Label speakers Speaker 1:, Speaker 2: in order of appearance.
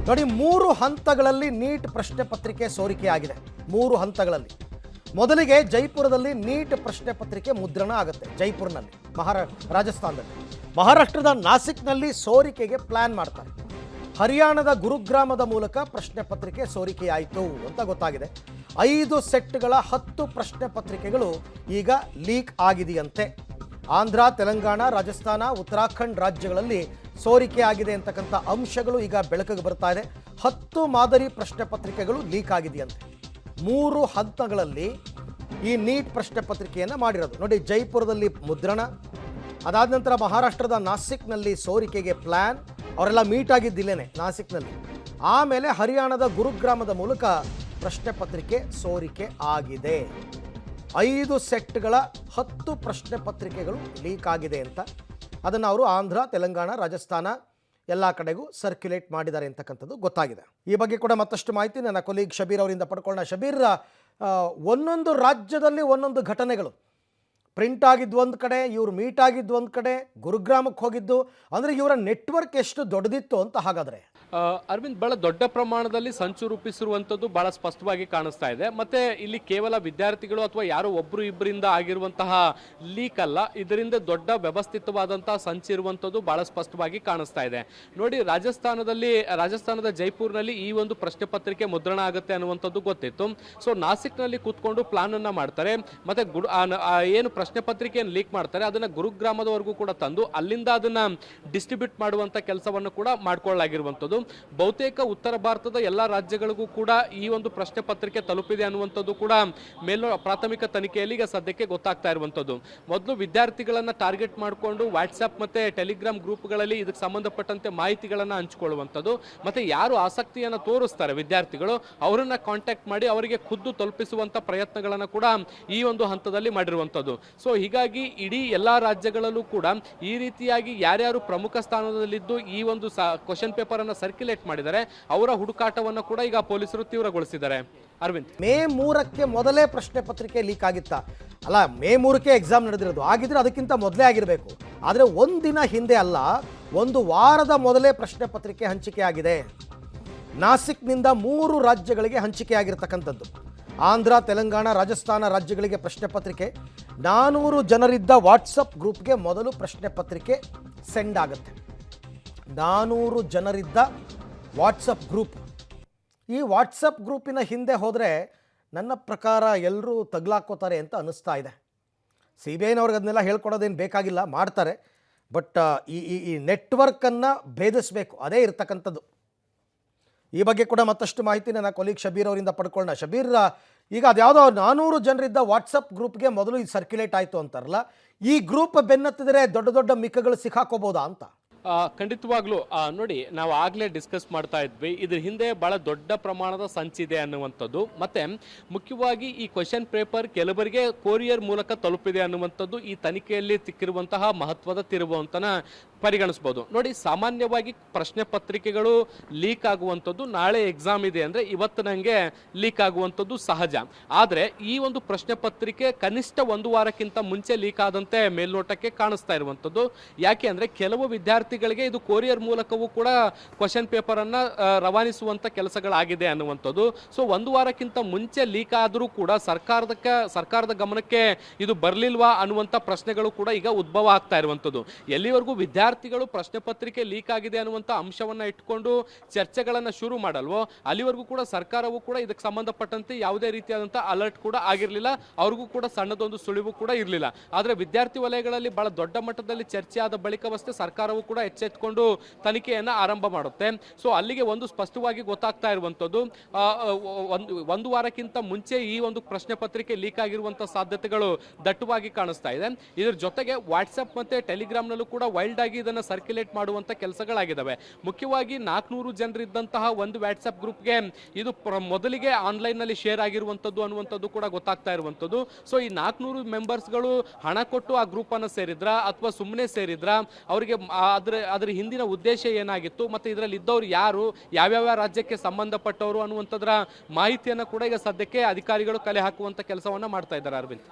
Speaker 1: ನೋಡಿ, 3 ಹಂತಗಳಲ್ಲಿ ನೀಟ್ ಪ್ರಶ್ನೆ ಪತ್ರಿಕೆ ಸೋರಿಕೆಯಾಗಿದೆ. 3 ಹಂತಗಳಲ್ಲಿ. ಮೊದಲಿಗೆ ಜೈಪುರದಲ್ಲಿ ನೀಟ್ ಪ್ರಶ್ನೆ ಪತ್ರಿಕೆ ಮುದ್ರಣ ಆಗುತ್ತೆ. ಜೈಪುರ್ನಲ್ಲಿ, ರಾಜಸ್ಥಾನದಲ್ಲಿ. ಮಹಾರಾಷ್ಟ್ರದ ನಾಸಿಕ್ನಲ್ಲಿ ಸೋರಿಕೆಗೆ ಪ್ಲಾನ್ ಮಾಡ್ತಾರೆ. ಹರಿಯಾಣದ ಗುರುಗ್ರಾಮದ ಮೂಲಕ ಪ್ರಶ್ನೆ ಪತ್ರಿಕೆ ಸೋರಿಕೆಯಾಯಿತು ಅಂತ ಗೊತ್ತಾಗಿದೆ. 5 ಸೆಟ್ಗಳ 10 ಪ್ರಶ್ನೆ ಪತ್ರಿಕೆಗಳು ಈಗ ಲೀಕ್ ಆಗಿದೆಯಂತೆ. ಆಂಧ್ರ, ತೆಲಂಗಾಣ, ರಾಜಸ್ಥಾನ, ಉತ್ತರಾಖಂಡ್ ರಾಜ್ಯಗಳಲ್ಲಿ ಸೋರಿಕೆ ಆಗಿದೆ ಅಂತಕ್ಕಂಥ ಅಂಶಗಳು ಈಗ ಬೆಳಕಿಗೆ ಬರ್ತಾ ಇದೆ. 10 ಮಾದರಿ ಪ್ರಶ್ನೆ ಪತ್ರಿಕೆಗಳು ಲೀಕ್ ಆಗಿದೆಯಂತೆ. 3 ಹಂತಗಳಲ್ಲಿ ಈ ನೀಟ್ ಪ್ರಶ್ನೆ ಪತ್ರಿಕೆಯನ್ನು ಮಾಡಿರೋದು. ನೋಡಿ, ಜೈಪುರದಲ್ಲಿ ಮುದ್ರಣ, ಅದಾದ ನಂತರ ಮಹಾರಾಷ್ಟ್ರದ ನಾಸಿಕ್ನಲ್ಲಿ ಸೋರಿಕೆಗೆ ಪ್ಲ್ಯಾನ್, ಅವರೆಲ್ಲ ಮೀಟ್ ಆಗಿದ್ದಿಲ್ಲೇನೆ ನಾಸಿಕ್ನಲ್ಲಿ. ಆಮೇಲೆ ಹರಿಯಾಣದ ಗುರುಗ್ರಾಮದ ಮೂಲಕ ಪ್ರಶ್ನೆ ಪತ್ರಿಕೆ ಸೋರಿಕೆ ಆಗಿದೆ. 5 ಸೆಟ್ಗಳ 10 ಪ್ರಶ್ನೆ ಪತ್ರಿಕೆಗಳು ಲೀಕ್ ಆಗಿದೆ ಅಂತ ಅದನ್ನು ಅವರು ಆಂಧ್ರ, ತೆಲಂಗಾಣ, ರಾಜಸ್ಥಾನ ಎಲ್ಲ ಕಡೆಗೂ ಸರ್ಕ್ಯುಲೇಟ್ ಮಾಡಿದ್ದಾರೆ ಅಂತಕ್ಕಂಥದ್ದು ಗೊತ್ತಾಗಿದೆ. ಈ ಬಗ್ಗೆ ಕೂಡ ಮತ್ತಷ್ಟು ಮಾಹಿತಿ ನನ್ನ ಕೊಲೀಗ್ ಶಬೀರ್ ಅವರಿಂದ ಪಡ್ಕೊಳ್ಳೋಣ. ಶಬೀರ್, ಒಂದೊಂದು ರಾಜ್ಯದಲ್ಲಿ ಒಂದೊಂದು ಘಟನೆಗಳು ಪ್ರಿಂಟ್ ಆಗಿದ್ದು ಒಂದು ಕಡೆ, ಇವರು ಮೀಟ್ ಆಗಿದ್ದು ಒಂದು ಕಡೆ, ಗುರುಗ್ರಾಮಕ್ಕೆ ಹೋಗಿದ್ದು, ಅಂದರೆ ಇವರ ನೆಟ್ವರ್ಕ್ ಎಷ್ಟು ದೊಡ್ಡದಿತ್ತು ಅಂತ. ಹಾಗಾದರೆ
Speaker 2: ಅರವಿಂದ್, ಬಹಳ ದೊಡ್ಡ ಪ್ರಮಾಣದಲ್ಲಿ ಸಂಚು ರೂಪಿಸಿರುವಂಥದ್ದು ಬಹಳ ಸ್ಪಷ್ಟವಾಗಿ ಕಾಣಿಸ್ತಾ ಇದೆ. ಮತ್ತೆ ಇಲ್ಲಿ ಕೇವಲ ವಿದ್ಯಾರ್ಥಿಗಳು ಅಥವಾ ಯಾರೋ ಒಬ್ಬರು ಇಬ್ಬರಿಂದ ಆಗಿರುವಂತಹ ಲೀಕ್ ಅಲ್ಲ, ಇದರಿಂದ ದೊಡ್ಡ ವ್ಯವಸ್ಥಿತವಾದಂತಹ ಸಂಚಿರುವಂಥದ್ದು ಬಹಳ ಸ್ಪಷ್ಟವಾಗಿ ಕಾಣಿಸ್ತಾ ಇದೆ. ನೋಡಿ, ರಾಜಸ್ಥಾನದ ಜೈಪುರ್ನಲ್ಲಿ ಈ ಒಂದು ಪ್ರಶ್ನೆ ಪತ್ರಿಕೆ ಮುದ್ರಣ ಆಗುತ್ತೆ ಅನ್ನುವಂಥದ್ದು ಗೊತ್ತಿತ್ತು. ಸೊ ನಾಸಿಕ್ನಲ್ಲಿ ಕೂತ್ಕೊಂಡು ಪ್ಲಾನ್ ಅನ್ನ ಮಾಡ್ತಾರೆ. ಮತ್ತೆ ಏನು ಪ್ರಶ್ನೆ ಪತ್ರಿಕೆಯನ್ನು ಲೀಕ್ ಮಾಡ್ತಾರೆ ಅದನ್ನ ಗುರುಗ್ರಾಮದವರೆಗೂ ಕೂಡ ತಂದು ಅಲ್ಲಿಂದ ಅದನ್ನ ಡಿಸ್ಟ್ರಿಬ್ಯೂಟ್ ಮಾಡುವಂತ ಕೆಲಸವನ್ನು ಕೂಡ ಮಾಡ್ಕೊಳ್ಳಲಾಗಿರುವಂಥದ್ದು. ಬಹುತೇಕ ಉತ್ತರ ಭಾರತದ ಎಲ್ಲಾ ರಾಜ್ಯಗಳಿಗೂ ಕೂಡ ಈ ಒಂದು ಪ್ರಶ್ನೆ ಪತ್ರಿಕೆ ತಲುಪಿದೆ ಅನ್ನುವಂಥದ್ದು ಕೂಡ ಪ್ರಾಥಮಿಕ ತನಿಖೆಯಲ್ಲಿ ಈಗ ಸದ್ಯಕ್ಕೆ ಗೊತ್ತಾಗ್ತಾ ಇರುವಂಥದ್ದು. ಮೊದಲು ವಿದ್ಯಾರ್ಥಿಗಳನ್ನ ಟಾರ್ಗೆಟ್ ಮಾಡಿಕೊಂಡು ವಾಟ್ಸ್ಆಪ್ ಮತ್ತೆ ಟೆಲಿಗ್ರಾಮ್ ಗ್ರೂಪ್ಗಳಲ್ಲಿ ಇದಕ್ಕೆ ಸಂಬಂಧಪಟ್ಟಂತೆ ಮಾಹಿತಿಗಳನ್ನ ಹಂಚಿಕೊಳ್ಳುವಂಥದ್ದು, ಮತ್ತೆ ಯಾರು ಆಸಕ್ತಿಯನ್ನು ತೋರಿಸ್ತಾರೆ ವಿದ್ಯಾರ್ಥಿಗಳು ಅವರನ್ನ ಕಾಂಟ್ಯಾಕ್ಟ್ ಮಾಡಿ ಅವರಿಗೆ ಖುದ್ದು ತಲುಪಿಸುವಂತ ಪ್ರಯತ್ನಗಳನ್ನ ಕೂಡ ಈ ಒಂದು ಹಂತದಲ್ಲಿ ಮಾಡಿರುವಂಥದ್ದು. ಸೊ ಹೀಗಾಗಿ ಇಡೀ ಎಲ್ಲಾ ರಾಜ್ಯಗಳಲ್ಲೂ ಕೂಡ ಈ ರೀತಿಯಾಗಿ ಯಾರ್ಯಾರು ಪ್ರಮುಖ ಸ್ಥಾನದಲ್ಲಿದ್ದು ಈ ಒಂದು ಕ್ವಶನ್ ಪೇಪರ್ ಅನ್ನ ಸರ್ಕ್ಯುಲೇಟ್ ಮಾಡಿದ್ದಾರೆ ಅವರ ಹುಡುಕಾಟವನ್ನು ಕೂಡ ಈಗ ಪೊಲೀಸರು ತೀವ್ರಗೊಳಿಸಿದ್ದಾರೆ. ಅರವಿಂದ್,
Speaker 1: ಮೇ 3ಕ್ಕೆ ಮೊದಲೇ ಪ್ರಶ್ನೆ ಪತ್ರಿಕೆ ಲೀಕ್ ಆಗಿತ್ತಾ? ಅಲ್ಲ, ಮೇ 3ಕ್ಕೆ ಎಕ್ಸಾಮ್ ನಡೆದಿರೋದು. ಆಗಿದ್ರೆ ಅದಕ್ಕಿಂತ ಮೊದಲೇ ಆಗಿರಬೇಕು. ಆದರೆ ಒಂದಿನ ಹಿಂದೆ ಅಲ್ಲ, 1 ವಾರದ ಮೊದಲೇ ಪ್ರಶ್ನೆ ಪತ್ರಿಕೆ ಹಂಚಿಕೆ ಆಗಿದೆ. ನಾಸಿಕ್ನಿಂದ 3 ರಾಜ್ಯಗಳಿಗೆ ಹಂಚಿಕೆ ಆಗಿರ್ತಕ್ಕಂಥದ್ದು. ಆಂಧ್ರ, ತೆಲಂಗಾಣ, ರಾಜಸ್ಥಾನ ರಾಜ್ಯಗಳಿಗೆ ಪ್ರಶ್ನೆ ಪತ್ರಿಕೆ. 400 ಜನರಿದ್ದ ವಾಟ್ಸಪ್ ಗ್ರೂಪ್ಗೆ ಮೊದಲು ಪ್ರಶ್ನೆ ಪತ್ರಿಕೆ ಸೆಂಡ್ ಆಗುತ್ತೆ. 400 ಜನರಿದ್ದ ವಾಟ್ಸಪ್ ಗ್ರೂಪ್. ಈ ವಾಟ್ಸಪ್ ಗ್ರೂಪಿನ ಹಿಂದೆ ಹೋದರೆ ನನ್ನ ಪ್ರಕಾರ ಎಲ್ಲರೂ ತಗ್ಲಾಕೋತಾರೆ ಅಂತ ಅನ್ನಿಸ್ತಾ ಇದೆ. CBIನವ್ರಿಗೆ ಅದನ್ನೆಲ್ಲ ಹೇಳ್ಕೊಡೋದೇನು ಬೇಕಾಗಿಲ್ಲ, ಮಾಡ್ತಾರೆ. ಬಟ್ ಈ ನೆಟ್ವರ್ಕನ್ನು ಭೇದಿಸಬೇಕು, ಅದೇ ಇರ್ತಕ್ಕಂಥದ್ದು. ಈ ಬಗ್ಗೆ ಕೂಡ ಮತ್ತಷ್ಟು ಮಾಹಿತಿ ನನ್ನ ಕೊಲೀಗ್ ಶಬೀರ್ ಅವರಿಂದ ಪಡ್ಕೊಳ್ಳೋಣ. ಶಬೀರ್, ಈಗ ಅದ್ಯಾವುದೋ 400 ಜನರಿದ್ದ ವಾಟ್ಸಪ್ ಗ್ರೂಪ್ಗೆ ಮೊದಲು ಇದು ಸರ್ಕ್ಯುಲೇಟ್ ಆಯಿತು ಅಂತಾರಲ್ಲ, ಈ ಗ್ರೂಪ್ ಬೆನ್ನತ್ತಿದ್ರೆ ದೊಡ್ಡ ದೊಡ್ಡ ಮಿಕ್ಕಗಳು ಸಿಕ್ಕಾಕೋಬೋದಾ ಅಂತ?
Speaker 2: ಖಂಡಿತವಾಗ್ಲೂ ನೋಡಿ, ನಾವು ಆಗ್ಲೇ ಡಿಸ್ಕಸ್ ಮಾಡ್ತಾ ಇದ್ವಿ, ಇದ್ರ ಹಿಂದೆ ಬಹಳ ದೊಡ್ಡ ಪ್ರಮಾಣದ ಸಂಚಿದೆ ಅನ್ನುವಂಥದ್ದು. ಮತ್ತೆ ಮುಖ್ಯವಾಗಿ ಈ ಕ್ವಶನ್ ಪೇಪರ್ ಕೆಲವರಿಗೆ ಕೊರಿಯರ್ ಮೂಲಕ ತಲುಪಿದೆ ಅನ್ನುವಂಥದ್ದು ಈ ತನಿಖೆಯಲ್ಲಿ ಸಿಕ್ಕಿರುವಂತಹ ಮಹತ್ವದ ತಿರುವು ಅಂತನ ಪರಿಗಣಿಸಬಹುದು. ನೋಡಿ, ಸಾಮಾನ್ಯವಾಗಿ ಪ್ರಶ್ನೆ ಪತ್ರಿಕೆಗಳು ಲೀಕ್ ಆಗುವಂಥದ್ದು ನಾಳೆ ಎಕ್ಸಾಮ್ ಇದೆ ಅಂದ್ರೆ ಇವತ್ತು ನಂಗೆ ಲೀಕ್ ಆಗುವಂಥದ್ದು ಸಹಜ. ಆದ್ರೆ ಈ ಒಂದು ಪ್ರಶ್ನೆ ಪತ್ರಿಕೆ ಕನಿಷ್ಠ 1 ವಾರಕ್ಕಿಂತ ಮುಂಚೆ ಲೀಕ್ ಆದಂತೆ ಮೇಲ್ನೋಟಕ್ಕೆ ಕಾಣಿಸ್ತಾ ಇರುವಂಥದ್ದು. ಯಾಕೆ ಅಂದ್ರೆ ಕೆಲವು ವಿದ್ಯಾರ್ಥಿಗಳಿಗೆ ಇದು ಕೊರಿಯರ್ ಮೂಲಕವೂ ಕೂಡ ಕ್ವಶನ್ ಪೇಪರ್ ಅನ್ನ ರವಾನಿಸುವಂತ ಕೆಲಸಗಳಾಗಿದೆ ಅನ್ನುವಂಥದ್ದು. ಸೊ 1 ವಾರಕ್ಕಿಂತ ಮುಂಚೆ ಲೀಕ್ ಆದರೂ ಕೂಡ ಸರ್ಕಾರದ ಗಮನಕ್ಕೆ ಇದು ಬರ್ಲಿಲ್ವಾ ಅನ್ನುವಂಥ ಪ್ರಶ್ನೆಗಳು ಕೂಡ ಈಗ ಉದ್ಭವ ಆಗ್ತಾ ಇರುವಂಥದ್ದು. ಎಲ್ಲಿವರೆಗೂ ವಿದ್ಯಾರ್ಥಿಗಳು ಪ್ರಶ್ನೆ ಪತ್ರಿಕೆ ಲೀಕ್ ಆಗಿದೆ ಅನ್ನುವಂಥ ಅಂಶವನ್ನ ಇಟ್ಕೊಂಡು ಚರ್ಚೆಗಳನ್ನ ಶುರು ಮಾಡಲ್ವೋ ಅಲ್ಲಿವರೆಗೂ ಕೂಡ ಸರ್ಕಾರವೂ ಕೂಡ ಇದಕ್ಕೆ ಸಂಬಂಧಪಟ್ಟಂತೆ ಯಾವುದೇ ರೀತಿಯಾದಂತಹ ಅಲರ್ಟ್ ಕೂಡ ಆಗಿರಲಿಲ್ಲ, ಅವ್ರಿಗೂ ಕೂಡ ಸಣ್ಣದೊಂದು ಸುಳಿವು ಕೂಡ ಇರಲಿಲ್ಲ. ಆದ್ರೆ ವಿದ್ಯಾರ್ಥಿ ವಲಯಗಳಲ್ಲಿ ಬಹಳ ದೊಡ್ಡ ಮಟ್ಟದಲ್ಲಿ ಚರ್ಚೆ ಆದ ಬಳಿಕವಷ್ಟೇ ಸರ್ಕಾರವು ಕೂಡ ಎಚ್ಚೆತ್ತುಕೊಂಡು ತನಿಖೆಯನ್ನ ಆರಂಭ ಮಾಡುತ್ತೆ. ಸೊ ಅಲ್ಲಿಗೆ ಒಂದು ಸ್ಪಷ್ಟವಾಗಿ ಗೊತ್ತಾಗ್ತಾ ಇರುವಂತದ್ದು, 1 ವಾರಕ್ಕಿಂತ ಮುಂಚೆ ಈ ಒಂದು ಪ್ರಶ್ನೆ ಪತ್ರಿಕೆ ಲೀಕ್ ಆಗಿರುವಂತಹ ಸಾಧ್ಯತೆಗಳು ದಟ್ಟವಾಗಿ ಕಾಣಿಸ್ತಾ ಇದೆ. ಇದರ ಜೊತೆಗೆ ವಾಟ್ಸ್ಆಪ್ ಮತ್ತೆ ಟೆಲಿಗ್ರಾಮ್ ನಲ್ಲೂ ಕೂಡ ವೈಲ್ಡ್ ಆಗಿ ಇದನ್ನ ಸರ್ಕ್ಯುಲೇಟ್ ಮಾಡುವಂತ ಕೆಲಸಗಳಾಗಿದ್ದಾವೆ. ಮುಖ್ಯವಾಗಿ 400 ಜನರಿದ್ದಂತಹ ಒಂದು ವಾಟ್ಸ್ಆಪ್ ಗ್ರೂಪ್ಗೆ ಇದು ಮೊದಲಿಗೆ ಆನ್ಲೈನ್ ನಲ್ಲಿ ಶೇರ್ ಆಗಿರುವಂತದ್ದು ಅನ್ನುವಂಥದ್ದು ಕೂಡ ಗೊತ್ತಾಗ್ತಾ ಇರುವಂತದ್ದು. ಸೊ ಈ 400 ಮೆಂಬರ್ಸ್ಗಳು ಹಣ ಕೊಟ್ಟು ಆ ಗ್ರೂಪ್ ಅನ್ನು ಸೇರಿದ್ರ ಅಥವಾ ಸುಮ್ಮನೆ ಸೇರಿದ್ರ, ಅವರಿಗೆ ಅದರ ಹಿಂದಿನ ಉದ್ದೇಶ ಏನಾಗಿತ್ತು, ಮತ್ತೆ ಇದರಲ್ಲಿ ಇದ್ದವರು ಯಾರು, ಯಾವ್ಯಾವ ರಾಜ್ಯಕ್ಕೆ ಸಂಬಂಧಪಟ್ಟವರು ಅನ್ನುವಂಥದ್ರ ಮಾಹಿತಿಯನ್ನು ಕೂಡ ಈಗ ಸದ್ಯಕ್ಕೆ ಅಧಿಕಾರಿಗಳು ಕಲೆ ಹಾಕುವಂತ ಕೆಲಸವನ್ನ ಮಾಡ್ತಾ ಇದ್ದಾರೆ. ಅರವಿಂದ್.